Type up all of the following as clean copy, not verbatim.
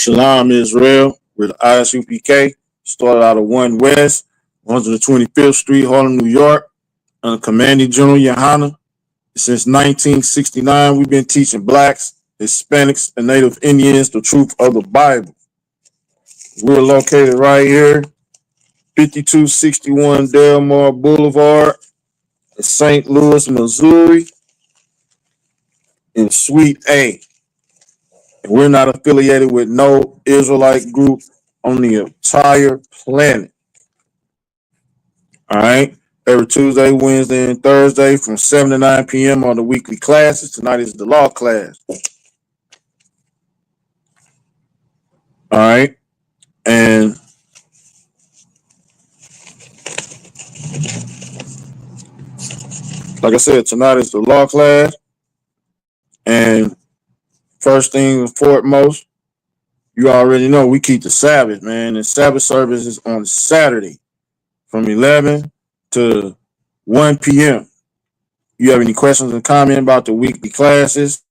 Shalom Israel with ISUPK. Started out of 1 West, 125th Street, Harlem, New York, under Commanding General Yohana. Since 1969, we've been teaching blacks, Hispanics, and Native Indians the truth of the Bible. We're located right here, 5261 Delmar Boulevard in St. Louis, Missouri, in Suite A. And we're not affiliated with no Israelite group on the entire planet. All right. Every Tuesday, Wednesday, and Thursday from 7 to 9 p.m. on the weekly classes. Tonight is the law class. All right. And like I said, tonight is the law class. And first thing and foremost, you already know we keep the Sabbath, man. And Sabbath service is on Saturday from 11 to 1 p.m. You have any questions or comment about the weekly classes?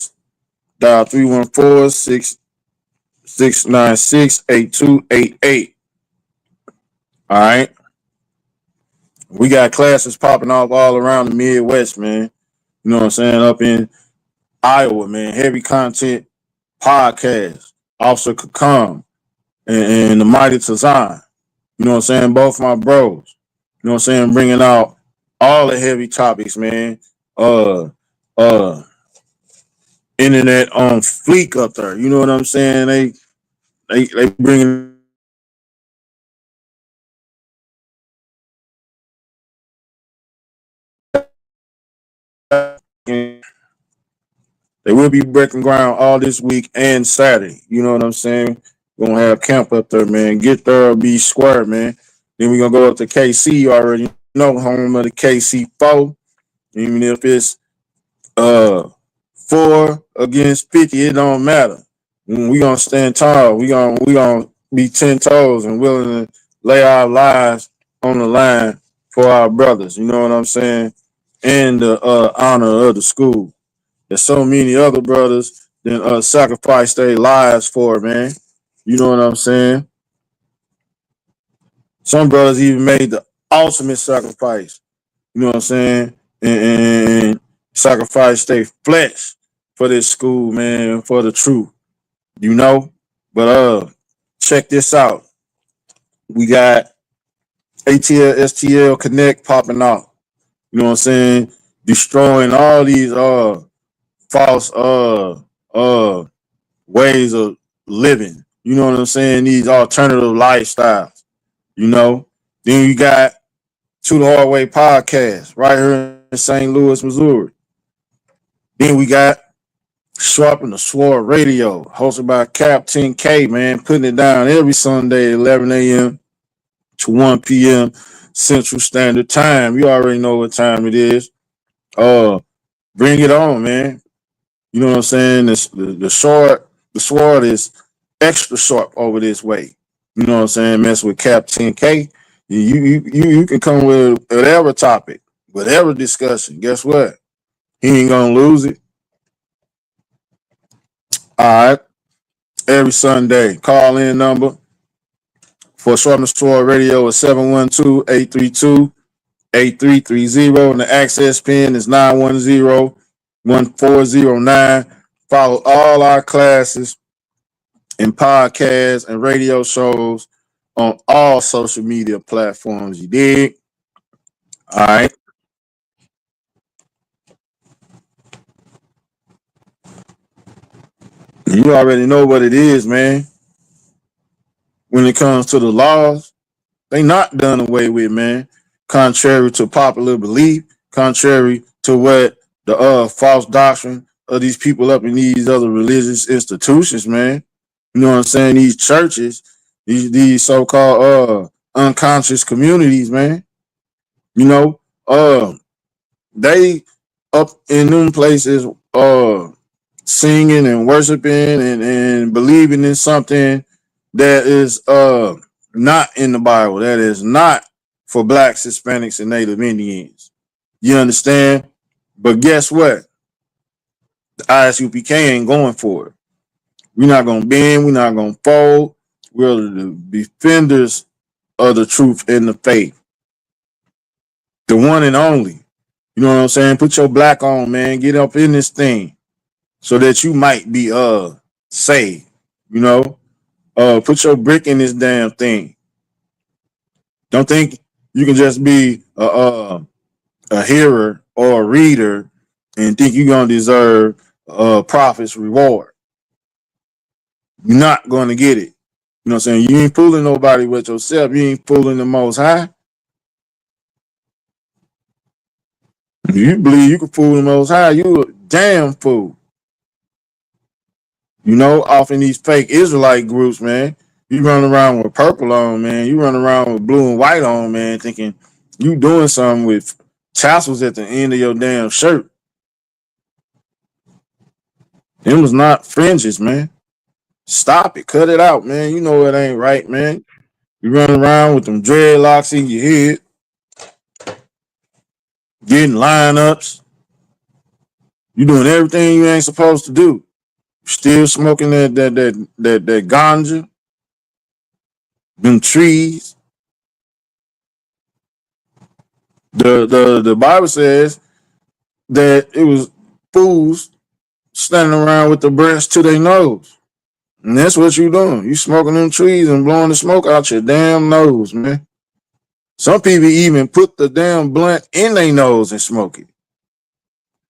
Dial 314-696-8288. All right. We got classes popping off all around the Midwest, man. You know what I'm saying? Up in Iowa, man. Heavy content podcast. Officer Kakam and the Mighty Tazan. You know what I'm saying? Both my bros. You know what I'm saying? Bringing out all the heavy topics, man. Internet on fleek up there. You know what I'm saying? They bringing they will be breaking ground all this week and Saturday. You know what I'm saying? We're gonna have camp up there, man. Get there, be square, man. Then we're gonna go up to KC. You already know, home of the KC4. Even if it's 4 against 50, it don't matter. We gonna stand tall. We gonna be 10 toes and willing to lay our lives on the line for our brothers. You know what I'm saying? And the honor of the school. There's so many other brothers that sacrifice their lives for, man. You know what I'm saying? Some brothers even made the ultimate sacrifice. You know what I'm saying? And sacrifice their flesh for this school, man, for the truth. You know? But check this out. We got ATL STL Connect popping off. You know what I'm saying? Destroying all these false ways of living. You know what I'm saying? These alternative lifestyles. You know? Then you got To the Hard Way podcast right here in St. Louis, Missouri. Then we got Sharpen the Sword Radio, hosted by Captain K, man, putting it down every Sunday at 11 a.m. to 1 p.m. Central Standard Time. You already know what time it is. Bring it on, man. You know what I'm saying? The sword is extra sharp over this way. You know what I'm saying? Mess with Captain K. You can come with whatever topic, whatever discussion. Guess what? He ain't gonna lose it. All right. Every Sunday. Call in number for Sharpen the Sword Radio is 712-832-8330. And the access pin is 910-1409. Follow all our classes and podcasts and radio shows on all social media platforms. You dig? All right. You already know what it is, man. When it comes to the laws, they not done away with, man. Contrary to popular belief, contrary to what the false doctrine of these people up in these other religious institutions, man. You know what I'm saying? These churches, these so-called unconscious communities, man. You know, they up in them places singing and worshiping and believing in something that is not in the Bible, that is not for blacks, Hispanics, and Native Indians. You understand? But guess what? The ISUPK ain't going for it. We're not gonna bend, we're not gonna fold. We're the defenders of the truth and the faith. The one and only. You know what I'm saying? Put your black on, man. Get up in this thing so that you might be saved. You know? Put your brick in this damn thing. Don't think you can just be a hearer or a reader and think you're gonna deserve a prophet's reward. You're not gonna get it. You know what I'm saying? You ain't fooling nobody with yourself. You ain't fooling the Most High. If you believe you can fool the Most High, you a damn fool. You know, off in these fake Israelite groups, man. You run around with purple on, man. You run around with blue and white on, man, thinking you doing something with tassels at the end of your damn shirt. It was not fringes, man. Stop it. Cut it out, man. You know it ain't right, man. You run around with them dreadlocks in your head, getting lineups. You doing everything you ain't supposed to do. Still smoking that ganja, them trees. The Bible says that it was fools standing around with the branch to their nose. And that's what you doing. You smoking them trees and blowing the smoke out your damn nose, man. Some people even put the damn blunt in their nose and smoke it.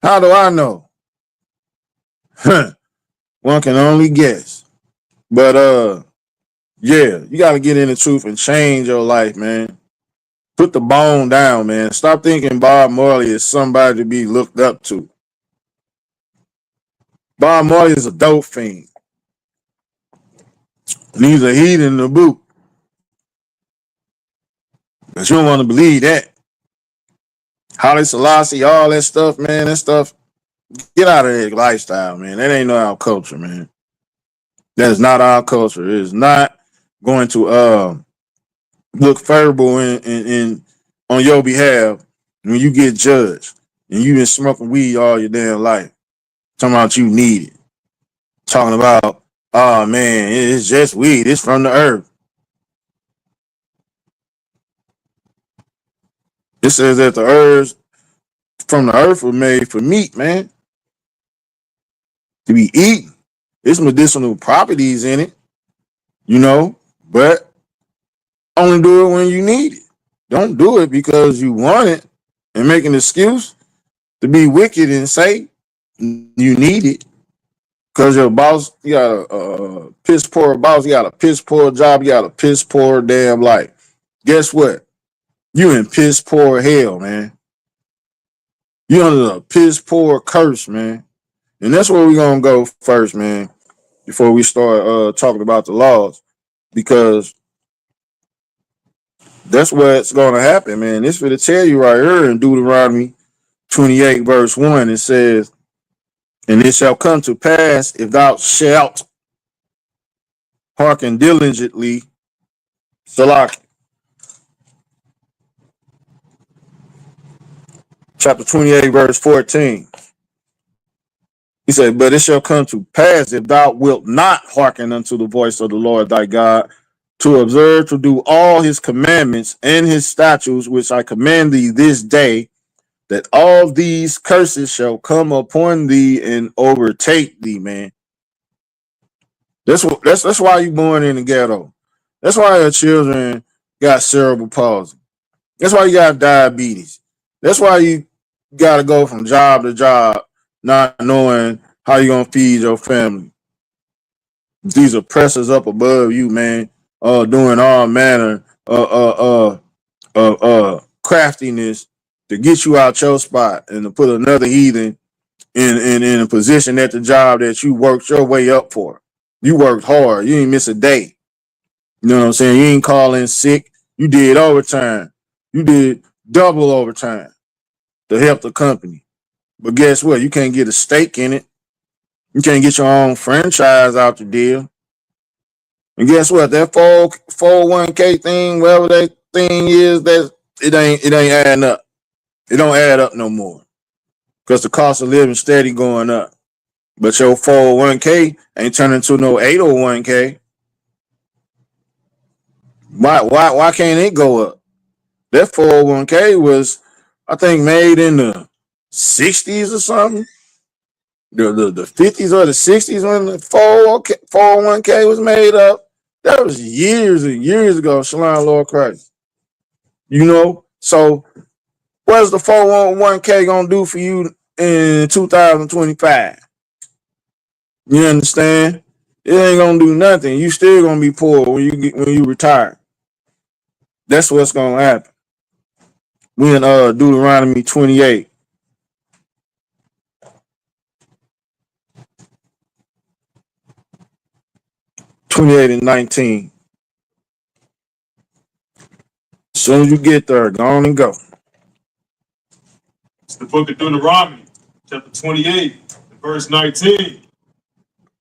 How do I know? One can only guess. But yeah, you gotta get in the truth and change your life, man. Put the bone down, man. Stop thinking Bob Marley is somebody to be looked up to. Bob Marley is a dope fiend. And he's a heathen in the boot. But you don't want to believe that. Haile Selassie, all that stuff, man. That stuff, get out of that lifestyle, man. That ain't no our culture, man. That is not our culture. It is not going to look favorable in on your behalf when you get judged and you've been smoking weed all your damn life. Talking about you need it. Talking about, oh man, it's just weed. It's from the earth. It says that the herbs from the earth were made for meat, man, to be eaten. There's medicinal properties in it, you know, but only do it when you need it. Don't do it because you want it and make an excuse to be wicked and say you need it because your boss, you got a piss poor boss, you got a piss poor job, you got a piss poor damn life. Guess what? You in piss poor hell, man. You under a piss poor curse, man. And that's where we're gonna go first, man, before we start talking about the laws, because that's what's gonna happen, man. This for to tell you right here in Deuteronomy 28, verse 1. It says, and it shall come to pass if thou shalt hearken diligently, Salak, chapter 28, verse 14. He said, but it shall come to pass if thou wilt not hearken unto the voice of the Lord thy God, to observe to do all his commandments and his statutes, which I command thee this day, that all these curses shall come upon thee and overtake thee, man. That's why you born in the ghetto. That's why your children got cerebral palsy. That's why you got diabetes. That's why you got to go from job to job, not knowing how you gonna feed your family. These oppressors up above you, man, doing all manner craftiness to get you out your spot and to put another heathen in a position at the job that you worked your way up for. You worked hard. You ain't miss a day. You know what I'm saying? You ain't calling sick. You did overtime. You did double overtime to help the company. But guess what? You can't get a stake in it. You can't get your own franchise out the deal. And guess what? That 401k thing, whatever that thing is, that it ain't adding up. It don't add up no more because the cost of living steady going up. But your 401k ain't turning into no 801k. Why can't it go up? That 401k was, I think, made in the 60s or something. The 50s or the 60s when the 401k was made up. That was years and years ago, Shalom Lord Christ. You know? So what's the 401k gonna do for you in 2025? You understand? It ain't gonna do nothing. You still gonna be poor when you retire. That's what's gonna happen. We in Deuteronomy 28. 28 and 19. As soon as you get there, go on and go. It's the book of Deuteronomy, chapter 28, verse 19.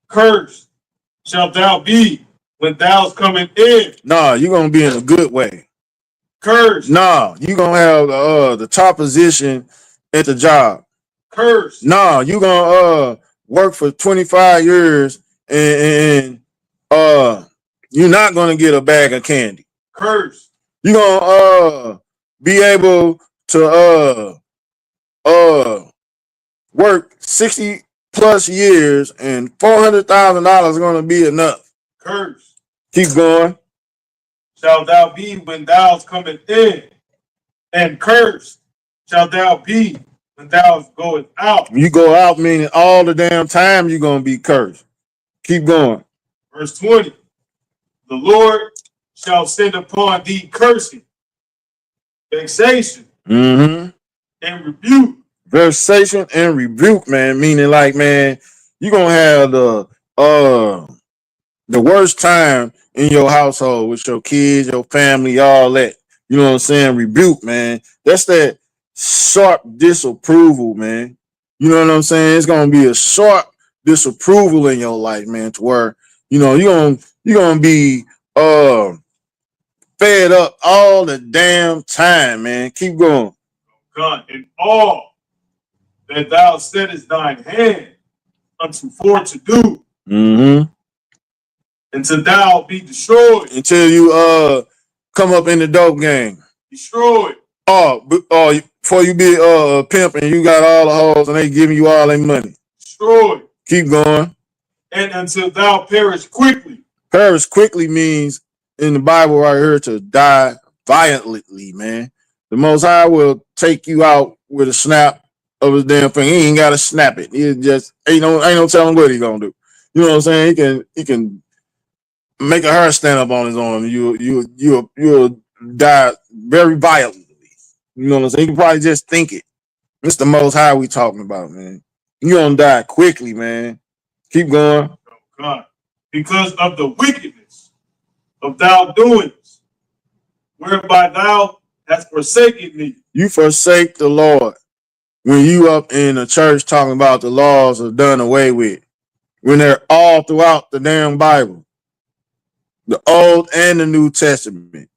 Cursed shalt thou be when thou's coming in. Nah, you're gonna be in a good way. Cursed. Nah, you're gonna have the top position at the job. Cursed. Nah, you're gonna work for 25 years and you're not gonna get a bag of candy. Cursed. You're gonna be able to work 60 plus years and $400,000 is gonna be enough. Cursed. Keep going. Shalt thou be when thou's coming in, and cursed shalt thou be when thou's going out. You go out, meaning all the damn time you're gonna be cursed. Keep going. Verse 20. The Lord shall send upon thee cursing, vexation, and rebuke. Vexation and rebuke, man, meaning like, man, you're gonna have the worst time in your household with your kids, your family, all that. You know what I'm saying? Rebuke, man. That's that sharp disapproval, man. You know what I'm saying? It's gonna be a sharp disapproval in your life, man, to where, you know, you're gonna be fed up all the damn time, man. Keep going. God, in all that thou settest thine hand unto for to do, until thou be destroyed. Until you come up in the dope game. Destroyed. Before you be a pimp and you got all the hoes and they giving you all their money. Destroyed. Keep going. And until thou perish quickly. Perish quickly means in the Bible right here to die violently, man. The Most High will take you out with a snap of his damn thing. He ain't gotta snap it. He just ain't no telling what he gonna do. You know what I'm saying? He can make a hair stand up on his arm. You'll die very violently. You know what I'm saying? You can probably just think it. It's the Most High we talking about, man. You gonna die quickly, man. Keep going. Oh God, because of the wickedness of thou doings, whereby thou hast forsaken me. You forsake the Lord when you up in the church talking about the laws are done away with. When they're all throughout the damn Bible, the Old and the New Testament.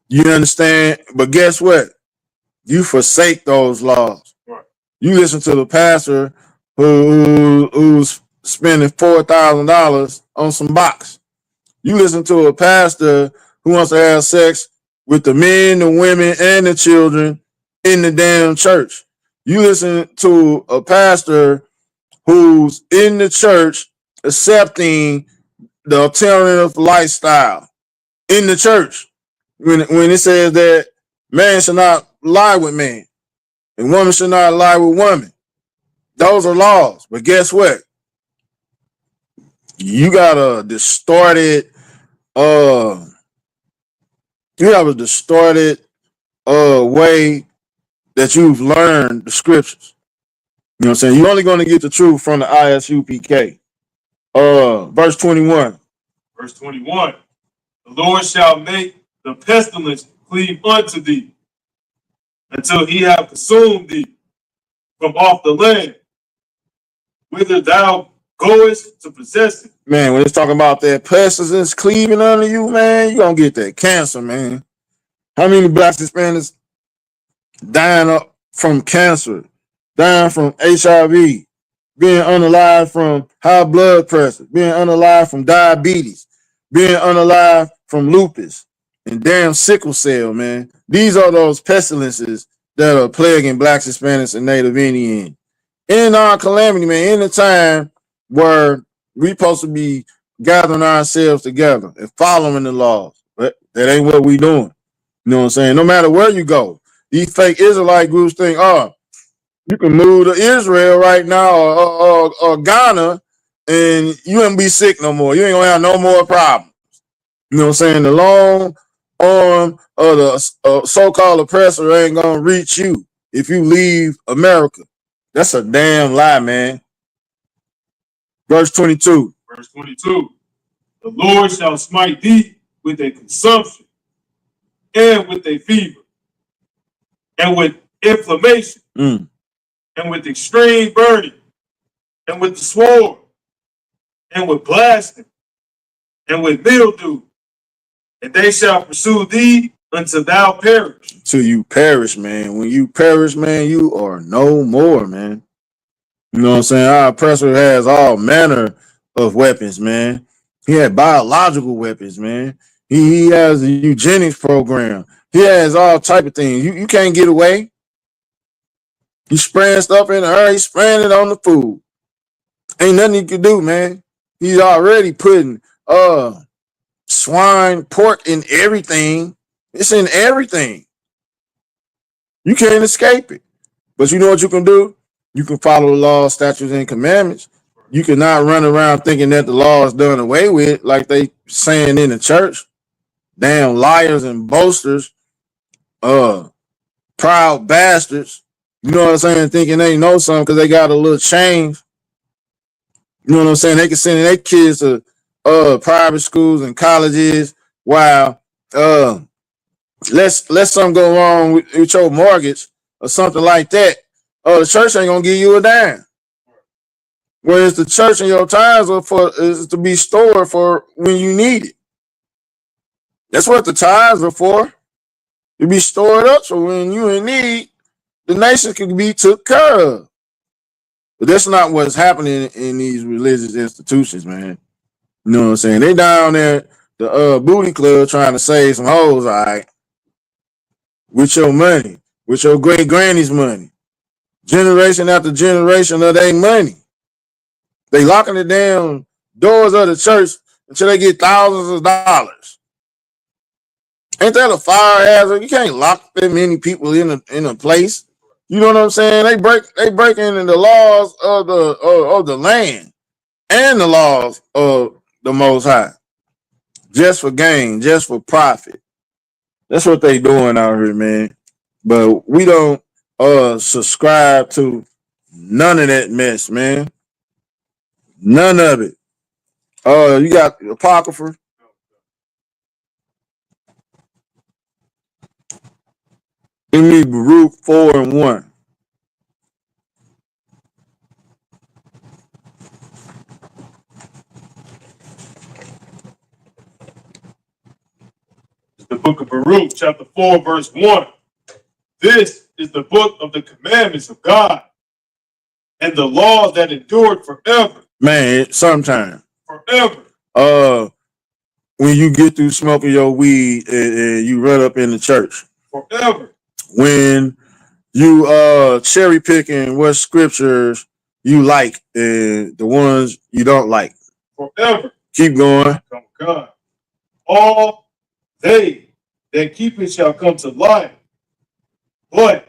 You understand? But guess what? You forsake those laws. Right. You listen to the pastor who's spending $4,000 on some box. You listen to a pastor who wants to have sex with the men, the women, and the children in the damn church. You listen to a pastor who's in the church accepting the alternative lifestyle in the church. When it says that man should not lie with man and woman should not lie with woman. Those are laws. But guess what? You got a distorted you have a distorted way that you've learned the scriptures. You know what I'm saying? You're only going to get the truth from the ISUPK. Verse 21. Verse 21. The Lord shall make the pestilence cleave unto thee until he have consumed thee from off the land, whither thou goest to possess it. Man, when it's talking about that pestilence cleaving under you, man, you're going to get that cancer, man. How many blacks and Hispanics dying up from cancer, dying from HIV, being unalive from high blood pressure, being unalive from diabetes, being unalive from lupus, and damn sickle cell, man. These are those pestilences that are plaguing blacks, Hispanics, and Native Indians. In our calamity, man, in the time where we supposed to be gathering ourselves together and following the laws. But that ain't what we doing. You know what I'm saying? No matter where you go, these fake Israelite groups think, oh, you can move to Israel right now or Ghana and you ain't be sick no more. You ain't gonna have no more problems. You know what I'm saying? The long arm of the so-called oppressor ain't gonna reach you if you leave America. That's a damn lie, man. Verse 22. Verse 22. The Lord shall smite thee with a consumption and with a fever and with inflammation and with extreme burning and with the sword and with blasting and with mildew, and they shall pursue thee until thou perish. Till you perish, man. When you perish, man, you are no more, man. You know what I'm saying? Our oppressor has all manner of weapons, man. He had biological weapons, man. He has a eugenics program. He has all type of things. You can't get away. He's spraying stuff in the air. He's spraying it on the food. Ain't nothing he can do, man. He's already putting swine, pork in everything. It's in everything. You can't escape it. But you know what you can do? You can follow the laws, statutes, and commandments. You cannot run around thinking that the law is done away with, like they saying in the church. Damn liars and boasters, proud bastards. You know what I'm saying? Thinking they know something because they got a little change. You know what I'm saying? They can send their kids to private schools and colleges while let something go wrong with your mortgage or something like that. The church ain't gonna give you a dime. Whereas the church and your tithes is to be stored for when you need it. That's what the tithes are for. To be stored up so when you in need, the nation can be took care of. But that's not what's happening in these religious institutions, man. You know what I'm saying? They down there, the booty club trying to save some hoes, all right, with your money, with your great granny's money. Generation after generation of their money. They locking the damn doors of the church until they get thousands of dollars. Ain't that a fire hazard? You can't lock that many people in a place. You know what I'm saying? They break into the laws of the land and the laws of the Most High just for gain, just for profit. That's what they doing out here, man. But we don't subscribe to none of that mess, man. None of it. You got Apocrypha. Give me Baruch 4:1. It's the book of Baruch, chapter 4, verse 1. This is the book of the commandments of God and the laws that endured forever. Man, sometime. Forever. When you get through smoking your weed and you run up in the church. Forever. When you cherry picking what scriptures you like and the ones you don't like. Forever. Keep going. Come God. All they that keep it shall come to life, but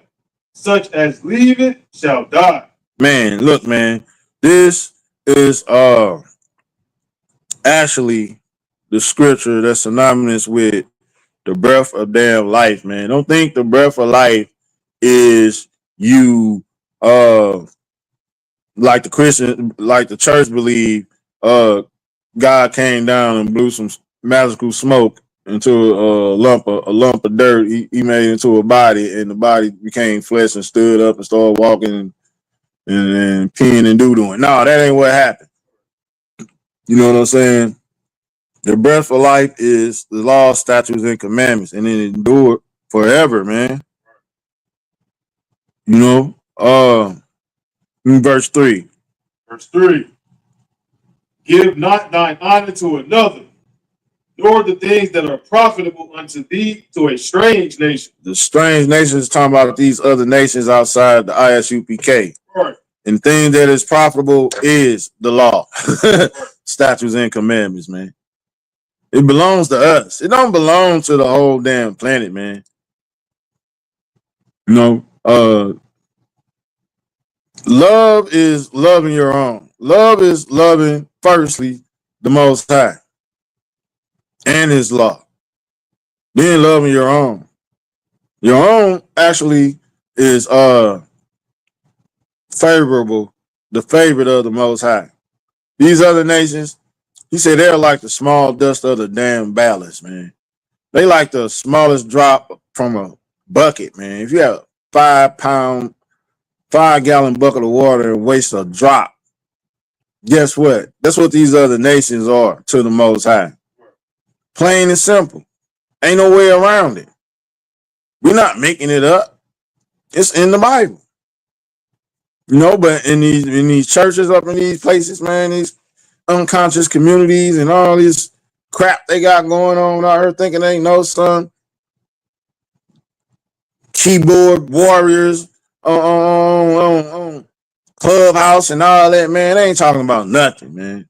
such as leave it shall die. Man, look, man, this is actually the scripture that's synonymous with the breath of damn life, man. Don't think the breath of life is you like the Christian, like the church believe, God came down and blew some magical smoke into a lump of dirt. He made it into a body, and the body became flesh and stood up and started walking and peeing and doo-dooing. No, that ain't what happened. You know what I'm saying? The breath of life is the law, statutes, and commandments, and it endured forever, man. You know, in verse 3. Verse 3. Give not thine honor to another, nor the things that are profitable unto thee to a strange nation. The strange nations talking about these other nations outside the ISUPK. Right. And thing that is profitable is the law, Right. statutes and commandments, man. It belongs to us. It don't belong to the whole damn planet, man. You know, love is loving your own. Love is loving, firstly, the Most High and His law. Then loving your own. Your own actually is favorable, the favorite of the Most High. These other nations, he said they're like the small dust of the damn ballast, man. They like the smallest drop from a bucket, man. If you have a 5-pound, 5-gallon bucket of water and waste a drop, guess what? That's what these other nations are to the Most High. Plain and simple. Ain't no way around it. We're not making it up. It's in the Bible. You know, but in these churches up in these places, man, these unconscious communities and all this crap they got going on out here thinking they ain't no son. Keyboard warriors on Clubhouse and all that, man. They ain't talking about nothing, man.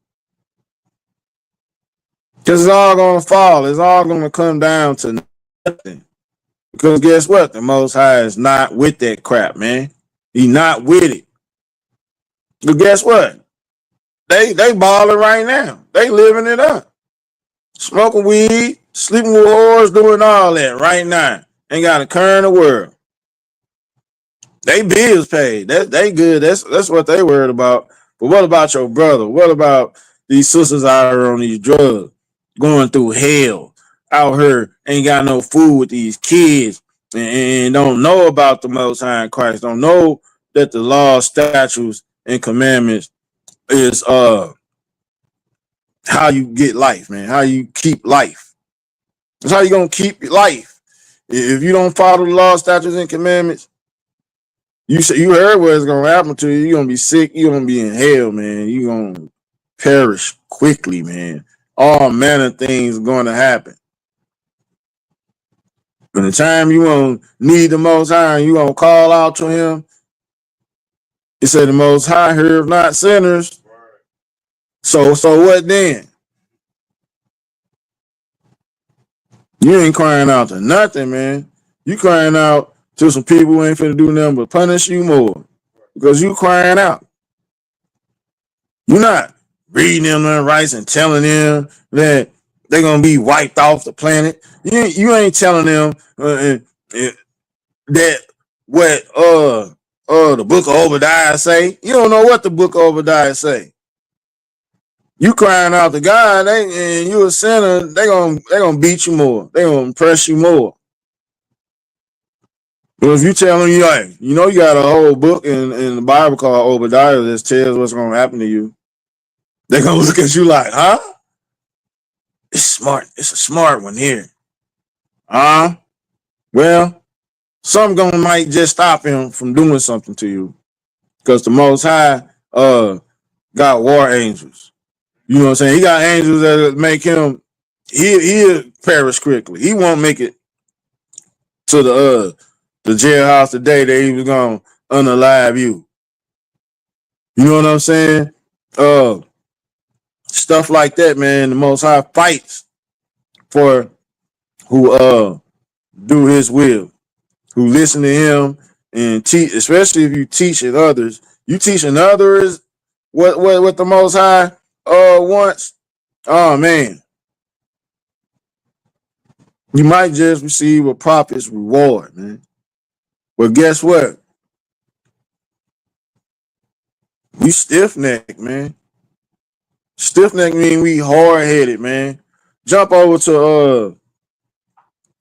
Because it's all gonna fall. It's all gonna come down to nothing. Because guess what? The Most High is not with that crap, man. He not with it. But guess what? They balling right now. They living it up. Smoking weed, sleeping with whores, doing all that right now. Ain't got a care in the world. They bills paid. They good. That's what they worried about. But what about your brother? What about these sisters out here on these drugs, going through hell, out here, ain't got no food with these kids, and don't know about the Most High in Christ, don't know that the law, statutes, and commandments is how you get life, man. How you keep life. That's how you gonna keep life. If you don't follow the law, statutes, and commandments, you heard what's gonna happen to you. You're gonna be sick. You're gonna be in hell, man. You're gonna perish quickly, man. All manner of things are gonna happen. By the time you gonna need the Most High, and you gonna call out to Him. He said, "The Most High heareth not sinners." So what then? You ain't crying out to nothing, man. You crying out to some people who ain't finna do nothing but punish you more because you crying out. You're not reading them their rights and telling them that they're gonna be wiped off the planet. You ain't telling them that what the book of Obadiah say. You don't know what the book of Obadiah say. You crying out to God, and you a sinner. They gonna beat you more. They gonna press you more. But if you tell them, you got a whole book in the Bible called Obadiah that tells what's gonna happen to you. They're gonna look at you like, huh? It's smart. It's a smart one here. Well, some gonna might just stop him from doing something to you. Because the Most High got war angels. You know what I'm saying? He got angels that make him he'll perish quickly. He won't make it to the jailhouse today that he was gonna unalive you. You know what I'm saying? Stuff like that, man. The Most High fights for who do His will, who listen to Him and teach. Especially if you teaching others, you teaching others what the Most High wants. Oh man, you might just receive a prophet's reward, man. But guess what? We stiff neck, man. Stiff neck mean we hard headed, man. Jump over to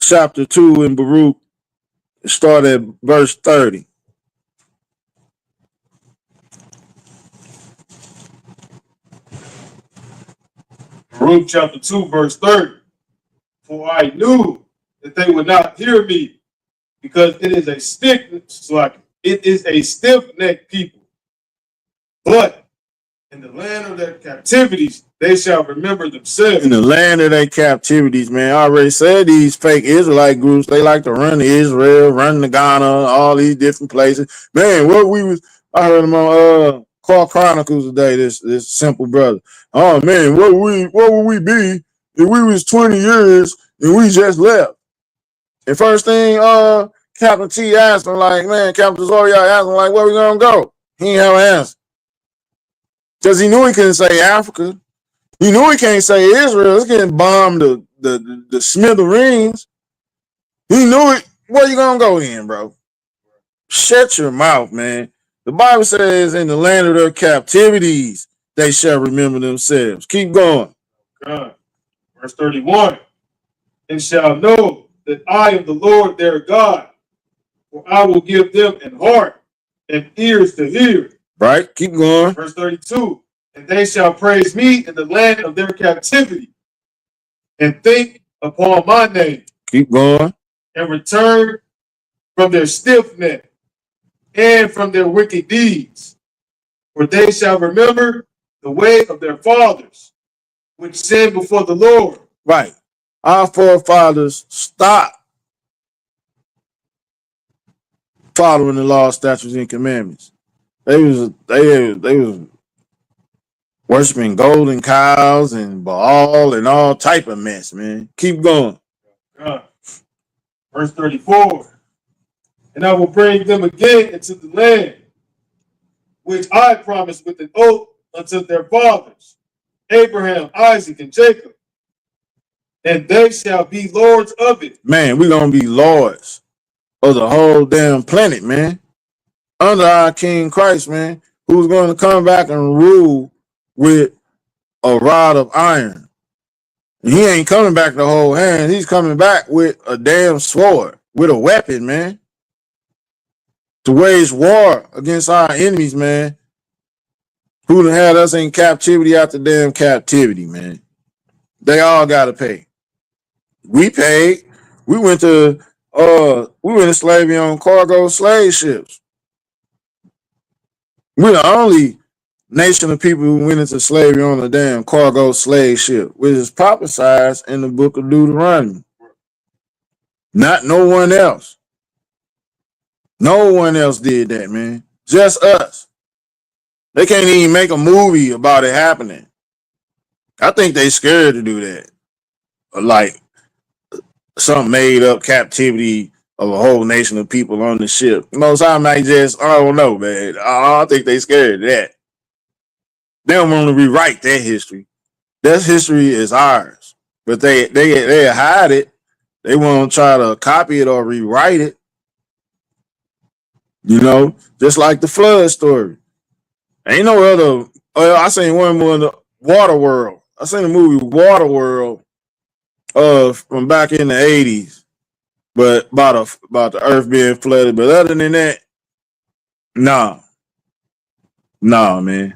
chapter 2 in Baruch. Start at verse 30. Baruch chapter 2, verse 30. For I knew that they would not hear me, because it is a stiff necked people. But In the land of their captivities, they shall remember themselves. In the land of their captivities, man. I already said these fake Israelite groups, they like to run to Israel, run to Ghana, all these different places. Man, I heard them on Car Chronicles today, this simple brother. Oh man, what would we be if we was 20 years and we just left? And first thing Captain T asked him, like, man, Captain Zoria asked him, like, where we gonna go? He ain't have an answer. Because he knew he couldn't say Africa. He knew he can't say Israel. It's getting bombed the smithereens. He knew it. Where you gonna go in, bro? Shut your mouth, man. The Bible says in the land of their captivities, they shall remember themselves. Keep going. God. Verse 31. And shall know that I am the Lord their God, for I will give them an heart and ears to hear. Right? Keep going. Verse 32. And they shall praise me in the land of their captivity, and think upon my name. Keep going. And return from their stiff neck and from their wicked deeds. For they shall remember the way of their fathers, which sinned before the Lord. Right. Our forefathers stopped following the law, statutes, and commandments. They was worshiping golden cows and Baal and all type of mess, man. Keep going. Verse 34. And I will bring them again into the land, which I promised with an oath unto their fathers, Abraham, Isaac, and Jacob. And they shall be lords of it. Man, we're going to be lords of the whole damn planet, man. Under our King Christ, man, who's going to come back and rule with a rod of iron. And he ain't coming back to hold hands. He's coming back with a damn sword, with a weapon, man, to wage war against our enemies, man, who done had us in captivity after damn captivity, man. They all got to pay. We paid. We went to slavery on cargo slave ships. We're the only nation of people who went into slavery on a damn cargo slave ship, which is prophesied in the book of Deuteronomy. Not no one else. No one else did that, man. Just us. They can't even make a movie about it happening. I think they scared to do that. Like some made up captivity of a whole nation of people on the ship. Most time they just, I don't know, man. I think they scared of that. They don't want to rewrite that history. That history is ours. But they hide it. They won't try to copy it or rewrite it. You know, just like the flood story. Ain't no other. I seen one more in the Waterworld. I seen the movie Waterworld from back in the 80s. But about the earth being flooded. But other than that, nah, man.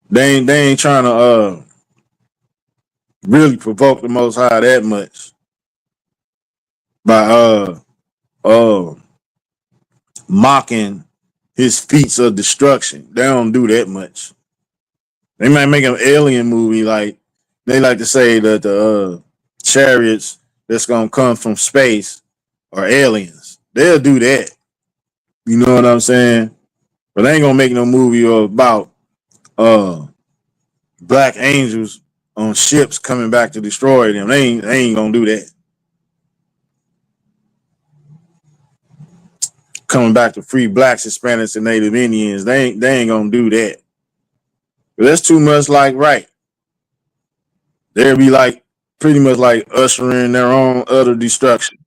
They ain't trying to really provoke the Most High that much by mocking his feats of destruction. They don't do that much. They might make an alien movie, like they like to say that the chariots that's gonna come from space are aliens. They'll do that. You know what I'm saying? But they ain't gonna make no movie about black angels on ships coming back to destroy them. They ain't gonna do that. Coming back to free blacks, Hispanics, and Native Indians. They ain't gonna do that. But that's too much like right. They'll be like pretty much like ushering their own utter destruction.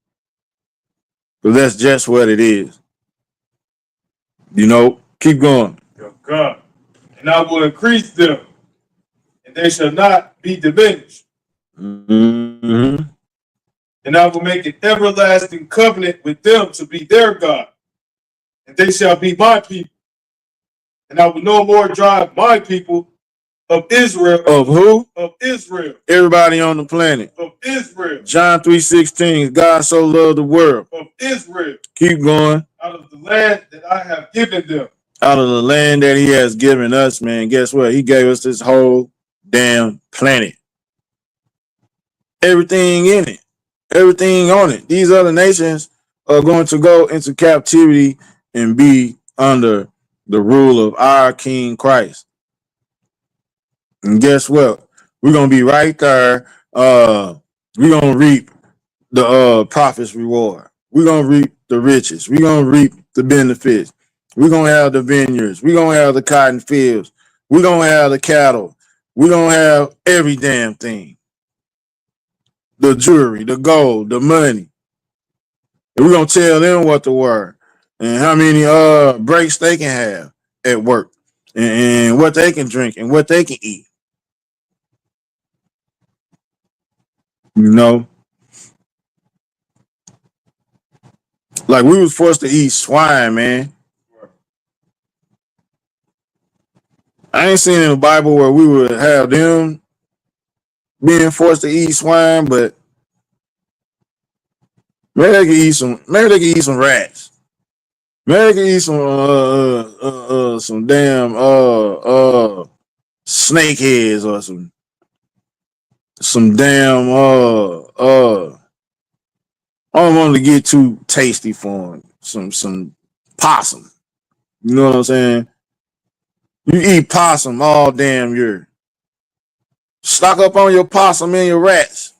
But that's just what it is. You know, keep going. God. And I will increase them, and they shall not be diminished. Mm-hmm. And I will make an everlasting covenant with them to be their God, and they shall be my people. And I will no more drive my people of Israel. Of who? Of Israel. Everybody on the planet. Of Israel. John 3:16. God so loved the world. Of Israel. Keep going. Out of the land that I have given them. out of the land that he has given us, man, guess what? He gave us this whole damn planet. Everything in it. Everything on it. These other nations are going to go into captivity and be under the rule of our King Christ. And guess what? We're gonna be right there. We're gonna reap the prophet's reward. We're gonna reap the riches. We're gonna reap the benefits. We're gonna have the vineyards. We're gonna have the cotton fields. We're gonna have the cattle. We're gonna have every damn thing. The jewelry, the gold, the money. And we're gonna tell them what to wear and how many breaks they can have at work and what they can drink and what they can eat. You know, like we was forced to eat swine, man. I ain't seen in the Bible where we would have them being forced to eat swine, but maybe they could eat some. Maybe they could eat some rats. Maybe they could eat some damn snake heads or some damn I don't want to get too tasty for them. Some possum. You know what I'm saying? You eat possum all damn year. Stock up on your possum and your rats.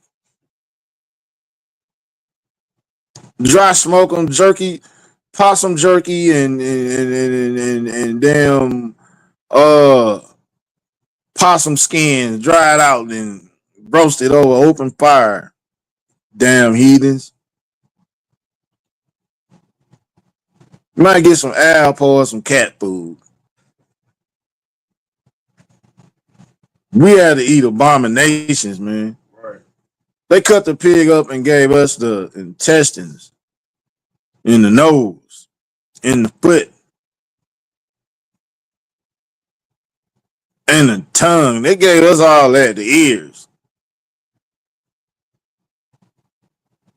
Dry smoke them, jerky, possum jerky, and damn uh possum skins dried out and roasted over open fire. Damn heathens. You might get some apple or some cat food. We had to eat abominations, man. Right. They cut the pig up and gave us the intestines in the nose, in the foot, and the tongue. They gave us all that, the ears.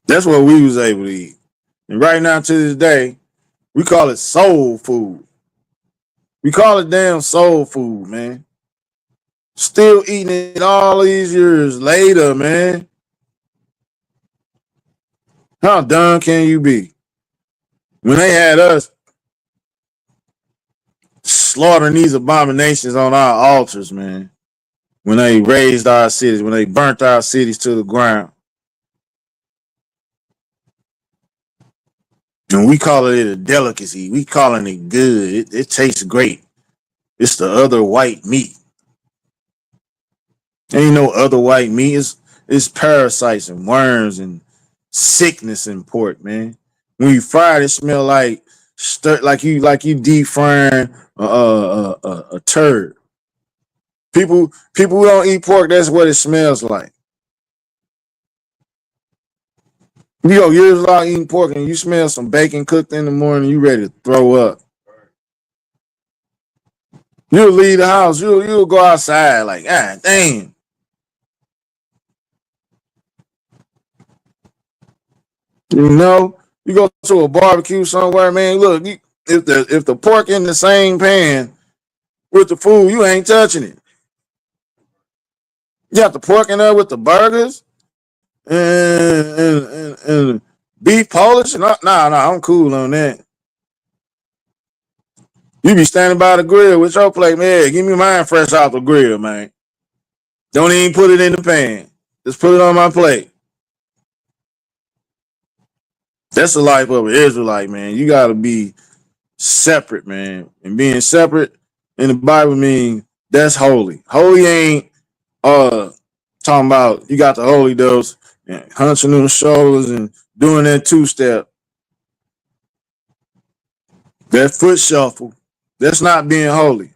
That's what we was able to eat. And right now to this day, we call it soul food. We call it damn soul food, man. Still eating it all these years later, man. How dumb can you be? When they had us slaughtering these abominations on our altars, man. When they raised our cities, when they burnt our cities to the ground. And we calling it a delicacy. We calling it good. It tastes great. It's the other white meat. Ain't no other white meat. It's parasites and worms and sickness in pork, man. When you fry it, it smell like like you deep frying a turd. People who don't eat pork, that's what it smells like. You go years without eating pork and you smell some bacon cooked in the morning, you ready to throw up. You'll leave the house. You'll go outside like, ah, damn. You know, you go to a barbecue somewhere, man. Look, if the pork in the same pan with the food, you ain't touching it. You got the pork in there with the burgers and beef Polish. Nah, I'm cool on that. You be standing by the grill with your plate, man. Give me mine fresh off the grill, man. Don't even put it in the pan. Just put it on my plate. That's the life of an Israelite, man. You gotta be separate, man. And being separate in the Bible means that's holy. Holy ain't uh talking about you got the holy dose and hunching them shoulders and doing that two step, that foot shuffle. That's not being holy.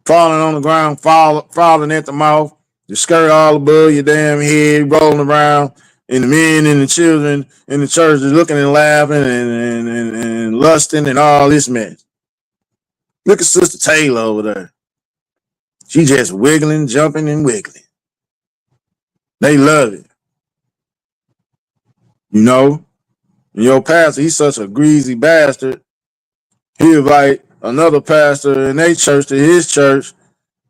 Falling on the ground, falling at the mouth, your skirt all above your damn head, rolling around, and the men and the children in the church is looking and laughing and lusting and all this mess. Look at Sister Taylor over there. She just wiggling, jumping, and wiggling. They love it, you know. And your pastor, he's such a greasy bastard. He invite another pastor in their church to his church,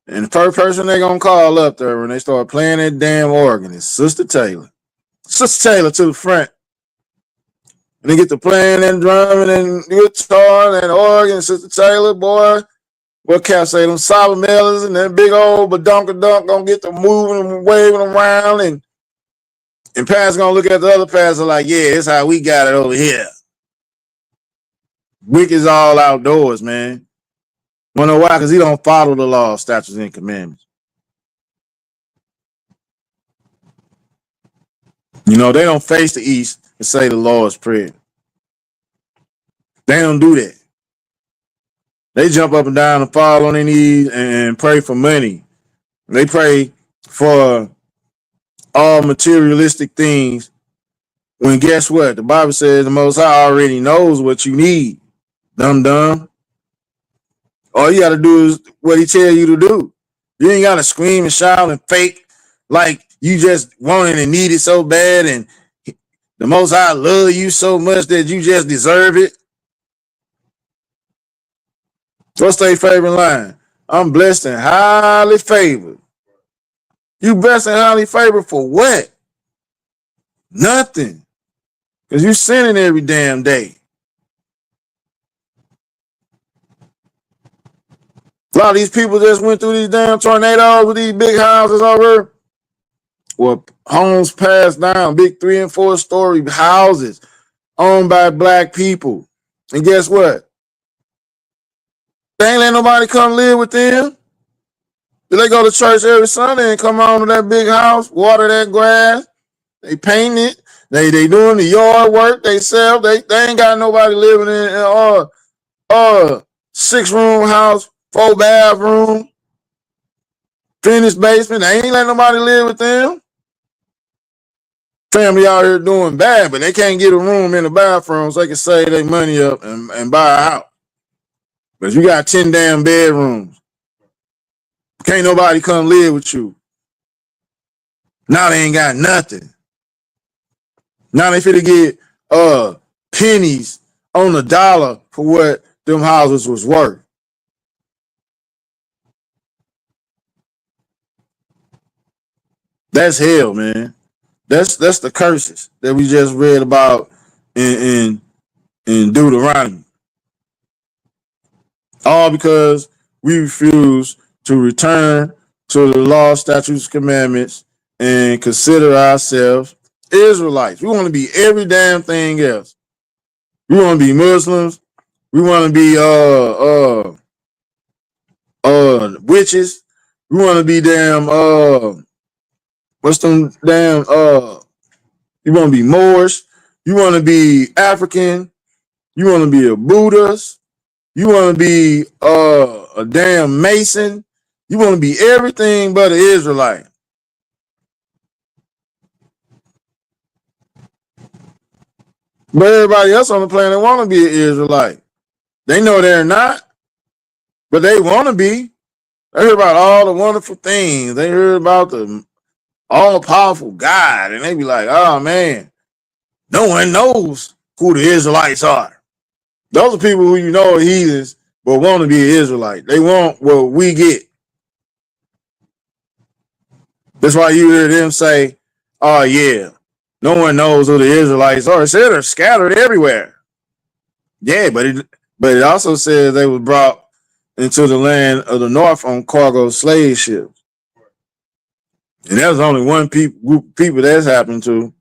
and the first person they gonna call up there when they start playing that damn organ is Sister Taylor. Sister Taylor to the front. And they get to playing and drumming and guitar and organ. Sister Taylor, boy, what can I say? Them sour melons and that big old badunkadunk gonna get to moving and waving around, and pastor gonna look at the other pastor like, yeah, it's how we got it over here. Wick is all outdoors, man. Wanna know why? Because he don't follow the law, statutes, and commandments. You know, they don't face the east and say the Lord's Prayer. They don't do that. They jump up and down and fall on their knees and pray for money. They pray for all materialistic things. When guess what? The Bible says the Most High already knows what you need. Dumb. All you got to do is what he tell you to do. You ain't got to scream and shout and fake like you just want it and need it so bad, and the Most High love you so much that you just deserve it. What's their favorite line? I'm blessed and highly favored. You blessed and highly favored for what? Nothing. Because you sinning every damn day. A lot of these people just went through these damn tornadoes with these big houses over. Well, homes passed down, big 3 and 4 story houses owned by black people. And guess what? They ain't let nobody come live with them. They go to church every Sunday and come on to that big house, water that grass. They paint it. They doing the yard work. They sell. They ain't got nobody living in a 6-room house, 4 bathroom, finished basement. They ain't let nobody live with them. Family out here doing bad, but they can't get a room in the bathroom so they can save their money up and buy a house. But you got 10 damn bedrooms. Can't nobody come live with you. Now they ain't got nothing. Now they finna get pennies on the dollar for what them houses was worth. That's hell, man. That's the curses that we just read about in Deuteronomy. All because we refuse to return to the law, statutes, commandments, and consider ourselves Israelites. We want to be every damn thing else. We want to be Muslims. We want to be witches. We want to be damn what's them damn you want to be Moorish. You want to be African. You want to be a Buddhist. You want to be a damn Mason. You want to be everything but an Israelite. But everybody else on the planet want to be an Israelite. They know they're not, but they want to be. They heard about all the wonderful things. They heard about the all-powerful God, and they be like, oh, man, no one knows who the Israelites are. Those are people who you know are heathens, but want to be an Israelite. They want what we get. That's why you hear them say, oh, yeah, no one knows who the Israelites are. It said they're scattered everywhere. Yeah, but it also says they were brought into the land of the north on cargo slave ships. And there's only one group of people that's happened to.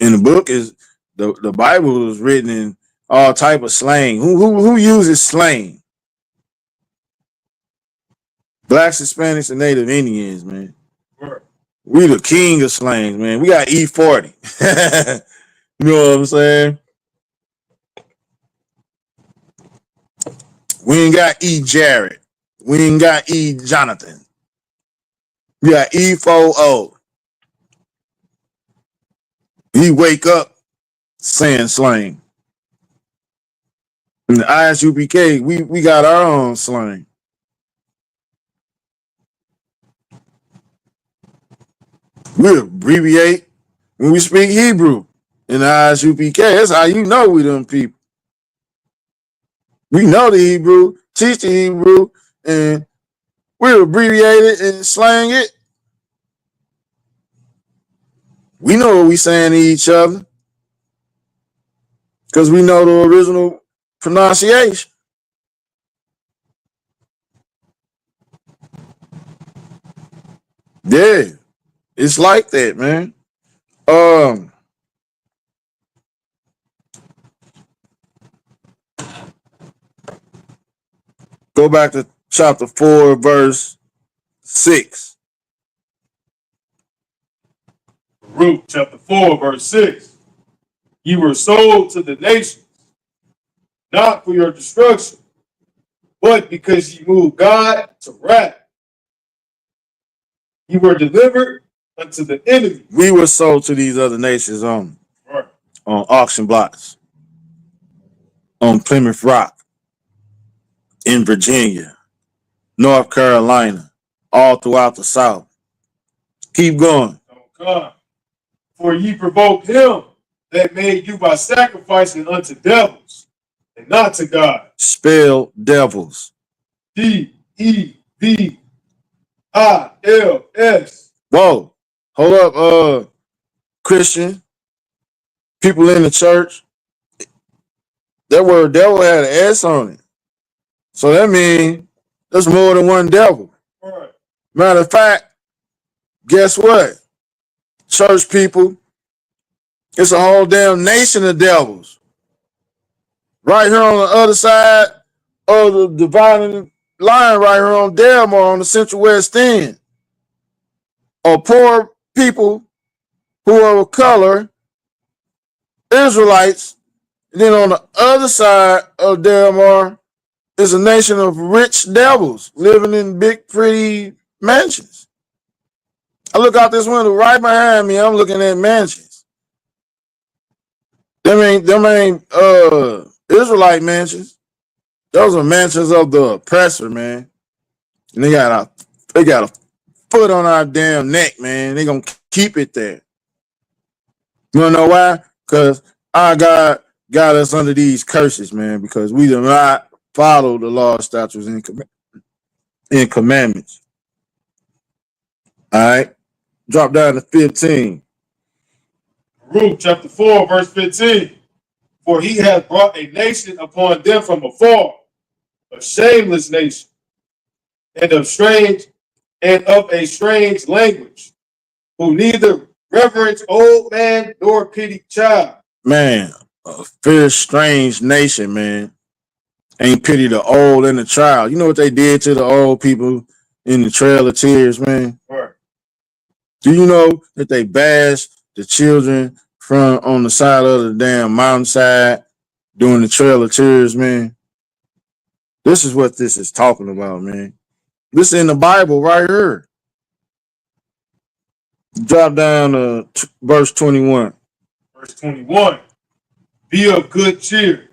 And the book is the Bible was written in all type of slang. Who uses slang? Blacks, Hispanics, and Native Indians, man. We the king of slang, man. We got E40. You know what I'm saying? We ain't got E Jared. We ain't got E Jonathan. We got E4O. He wake up saying slang. In the ISUPK, we got our own slang. We abbreviate when we speak Hebrew in the ISUPK. That's how you know we them people. We know the Hebrew, teach the Hebrew, and we abbreviate it and slang it. We know what we saying to each other because we know the original pronunciation. Yeah, it's like that, man. Um, go back to chapter 4, verse 6. Ruth chapter 4, verse 6. You were sold to the nations, not for your destruction, but because you moved God to wrath. You were delivered unto the enemy. We were sold to these other nations Right. on auction blocks, on Plymouth Rock, in Virginia, North Carolina, all throughout the South. Keep going. Oh God. For ye provoked him that made you by sacrificing unto devils and not to God. Spell devils. Devils. Whoa. Hold up, Christian. People in the church. That word devil had an S on it. So that means there's more than one devil. Right. Matter of fact, guess what? Church people, it's a whole damn nation of devils. Right here on the other side of the dividing line, right here on Delmar on the Central West End, are poor people who are of color, Israelites. And then on the other side of Delmar is a nation of rich devils living in big, pretty mansions. I look out this window right behind me. I'm looking at mansions. Them ain't Israelite mansions. Those are mansions of the oppressor, man. And they got a foot on our damn neck, man. They gonna keep it there. You wanna know why? Because our God got us under these curses, man. Because we do not follow the law, statutes, and commandments. All right, drop down to 15. Ruth chapter 4, verse 15. For he hath brought a nation upon them from afar, a shameless nation, and of a strange language, who neither reverence old man nor pity child. Man, a fierce, strange nation, man. Ain't pity the old and the child. You know what they did to the old people in the Trail of Tears, man? Right. Do you know that they bashed the children from on the side of the damn mountainside during the Trail of Tears, man? This is what this is talking about, man. This is in the Bible right here. Drop down to verse 21. Verse 21. Be of good cheer,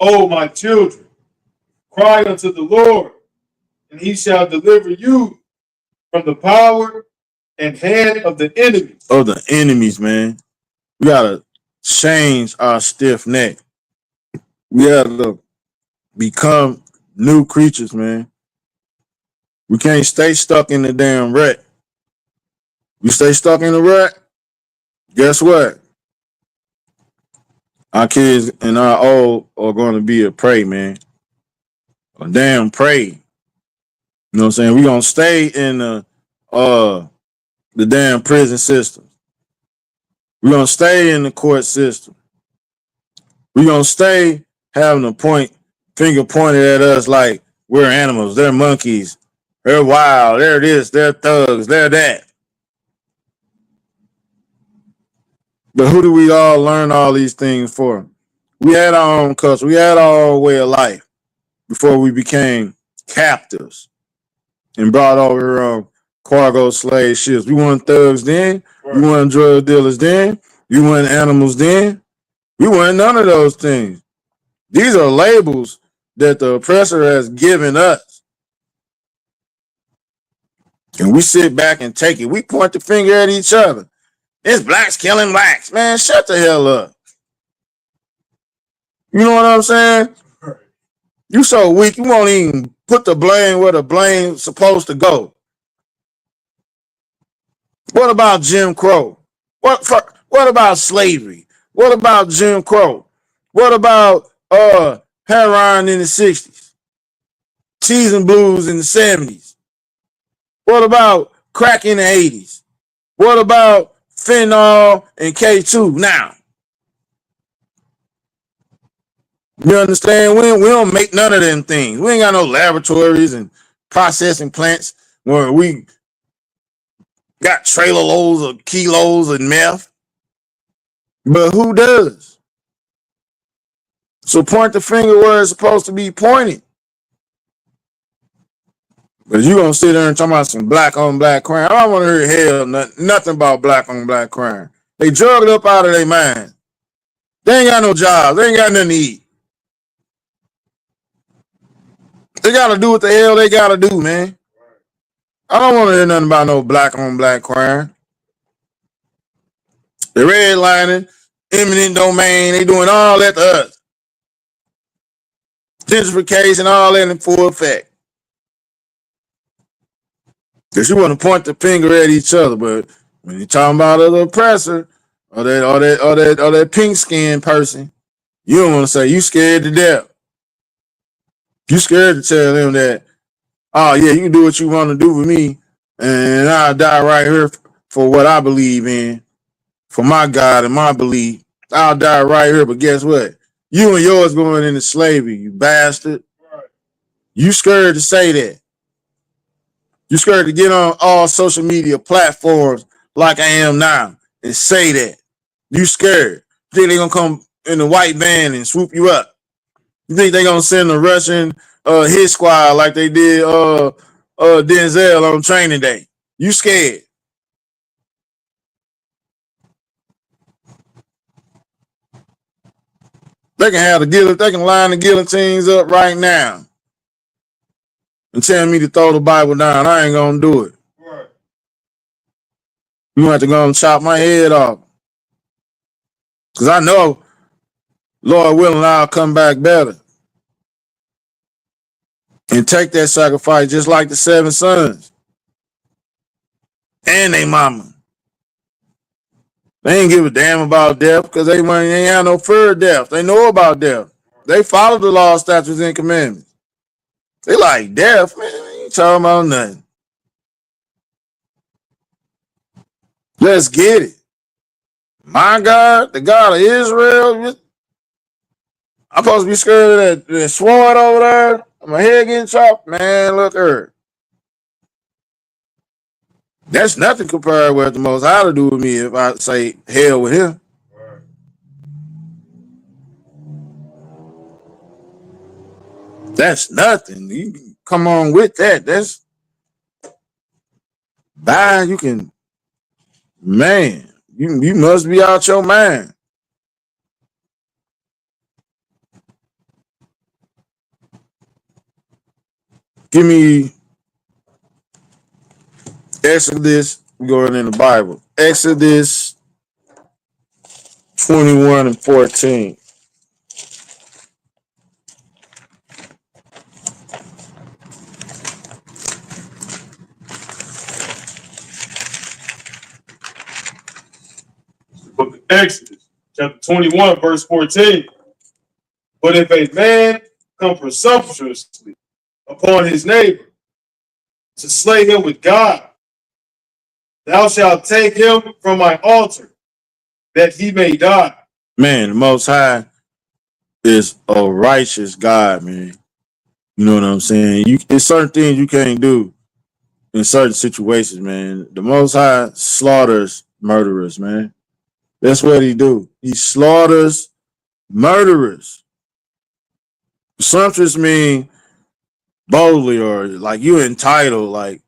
O my children. Cry unto the Lord, and he shall deliver you from the power and hand of the enemy. Of the enemies, man. We gotta change our stiff neck. We gotta become new creatures, man. We can't stay stuck in the damn rut. We stay stuck in the rut, guess what? Our kids and our old are going to be a prey, man. A damn prey. You know what I'm saying? We're going to stay in the damn prison system. We're going to stay in the court system. We're going to stay having finger pointed at us like we're animals. They're monkeys. They're wild. They're this. They're thugs. They're that. But who do we all learn all these things for? We had our own culture. We had our own way of life before we became captives and brought over here on cargo slave ships. We weren't thugs then. We weren't drug dealers then. We weren't animals then. We weren't none of those things. These are labels that the oppressor has given us. And we sit back and take it. We point the finger at each other. It's blacks killing blacks. Man, shut the hell up. You know what I'm saying? You so weak, you won't even put the blame where the blame's supposed to go. What about Jim Crow? What about slavery? What about Jim Crow? What about heroin in the 60s? Cheese and blues in the 70s? What about crack in the 80s? What about fentanyl and K2 now? You understand? We don't make none of them things. We ain't got no laboratories and processing plants where we got trailer loads of kilos of meth. But who does? So point the finger where it's supposed to be pointed. But you gonna sit there and talk about some black on black crime. I don't want to hear nothing about black on black crime. They drugged up out of their mind. They ain't got no jobs. They ain't got nothing to eat. They gotta do what the hell they gotta do, man. I don't want to hear nothing about no black on black crime. The redlining, eminent domain, they doing all that to us. Gentrification, all that in full effect. Because you want to point the finger at each other, but when you're talking about the oppressor or that pink skinned person, you don't want to say you scared to death. You scared to tell them that, oh yeah, you can do what you want to do with me, and I'll die right here for what I believe in, for my God and my belief. I'll die right here, but guess what? You and yours going into slavery, you bastard. You scared to say that. You scared to get on all social media platforms like I am now and say that. You scared. You think they gonna come in a white van and swoop you up? You think they gonna send a Russian hit squad like they did Denzel on training day? You scared. They can have they can line the guillotines up right now and tell me to throw the Bible down. I ain't gonna do it. Right. You gonna have to go and chop my head off. Cause I know, Lord willing, I'll come back better. And take that sacrifice just like the 7 sons. And they mama. They ain't give a damn about death because they ain't have no fear of death. They know about death. They follow the law, statutes, and commandments. They like death, man. They ain't talking about nothing. Let's get it. My God, the God of Israel. I'm supposed to be scared of that sword over there. My head getting chopped. Man, look her. That's nothing compared with what the Most High to do with me if I say hell with him. That's nothing. You can come on with that. That's bad. You can, man. You must be out your mind. Give me Exodus. We going in the Bible. Exodus 21 and 14. Book of Exodus, chapter 21, verse 14. But if a man come presumptuously upon his neighbor to slay him with God, thou shalt take him from my altar, that he may die. Man, the Most High is a righteous God, man. You know what I'm saying? There's certain things you can't do in certain situations, man. The Most High slaughters murderers, man. That's what he do. He slaughters murderers. Presumptuous mean boldly or like you entitled, like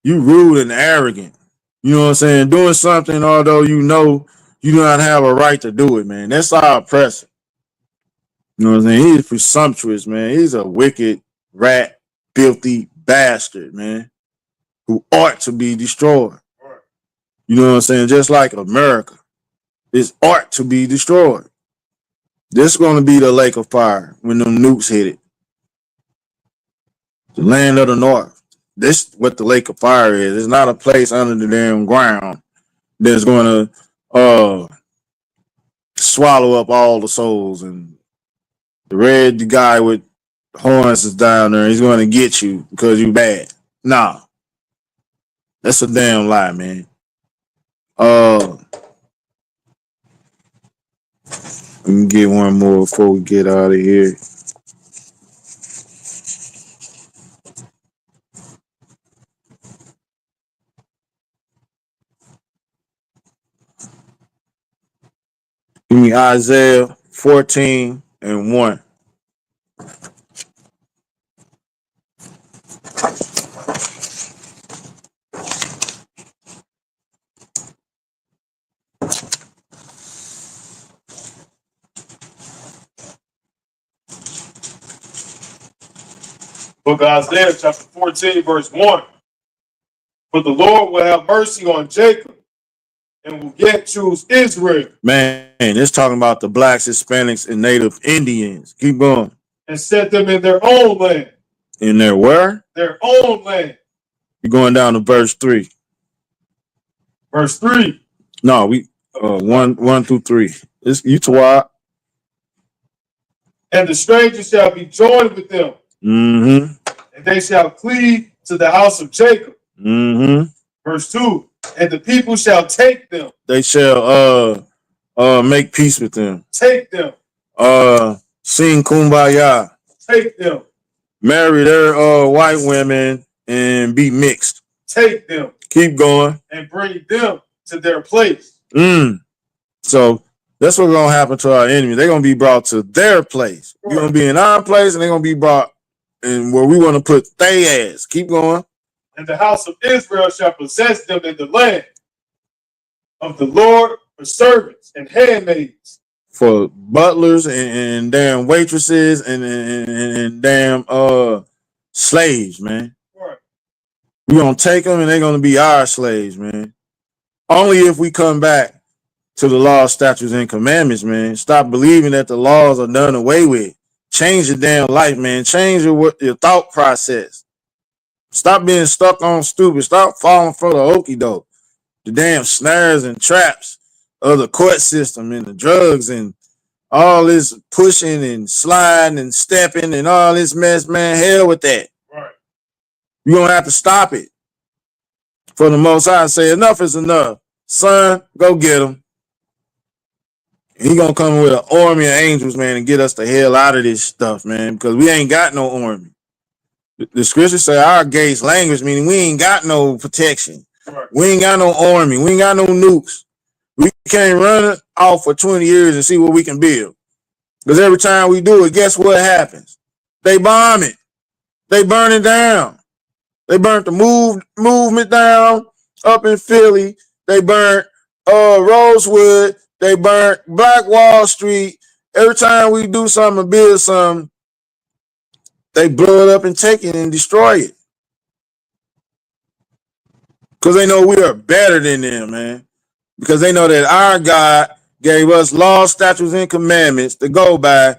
you rude and arrogant. You know what I'm saying? Doing something although you know you do not have a right to do it, man. That's our oppressor. You know what I'm saying? He's presumptuous, man. He's a wicked, rat, filthy bastard, man, who ought to be destroyed. You know what I'm saying? Just like America, it's ought to be destroyed. This is going to be the lake of fire when them nukes hit it. The land of the north. This what the lake of fire is. It's not a place under the damn ground that's going to swallow up all the souls. And the red guy with horns is down there. He's going to get you because you bad. Nah, that's a damn lie, man. Let me get one more before we get out of here. Give me Isaiah 14:1. Book of Isaiah, chapter 14, verse 1. But the Lord will have mercy on Jacob and will yet choose Israel. Man, it's talking about the blacks, Hispanics, and Native Indians. Keep going. And set them in their own land. In their where? Their own land. You're going down to verse 3. Verse 3. No, we 1 through 3. It's you Tawad. And the stranger shall be joined with them. Mm-hmm. And they shall cleave to the house of Jacob. Mm-hmm. Verse 2. And the people shall take them. They shall make peace with them. Take them. Sing kumbaya. Take them. Marry their white women and be mixed. Take them. Keep going. And bring them to their place. So that's what's gonna happen to our enemy. They're gonna be brought to their place. Right. You're gonna be in our place, and they're gonna be brought in where we want to put they ass. Keep going. And the house of Israel shall possess them in the land of the Lord for servants and handmaids. For butlers and damn waitresses and damn slaves, man. Right. We're gonna take them and they're gonna be our slaves, man. Only if we come back to the law, statutes, and commandments, man. Stop believing that the laws are done away with. Change your damn life, man. Change your thought process. Stop being stuck on stupid. Stop falling for the okie doke. The damn snares and traps of the court system and the drugs and all this pushing and sliding and stepping and all this mess, man. Hell with that. Right. You're going to have to stop it. For the Most High, say enough is enough. Son, go get him. He going to come with an army of angels, man, and get us the hell out of this stuff, man, because we ain't got no army. The scriptures say our gates language, meaning we ain't got no protection. Right. We ain't got no army. We ain't got no nukes. We can't run it off for 20 years and see what we can build. Because every time we do it, guess what happens? They bomb it. They burn it down. They burnt the movement down up in Philly. They burnt Rosewood. They burnt Black Wall Street. Every time we do something or build something, they blow it up and take it and destroy it. Because they know we are better than them, man. Because they know that our God gave us laws, statutes, and commandments to go by.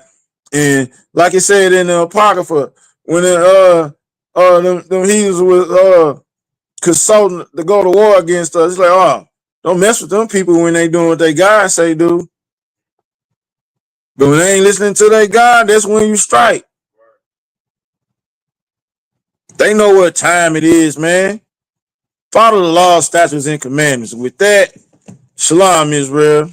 And like it said in the Apocrypha, when them heathens was consulting to go to war against us, it's like, oh, don't mess with them people when they doing what they God say do. But when they ain't listening to their God, that's when you strike. They know what time it is, man. Follow the law, statutes, and commandments. With that, shalom, Israel.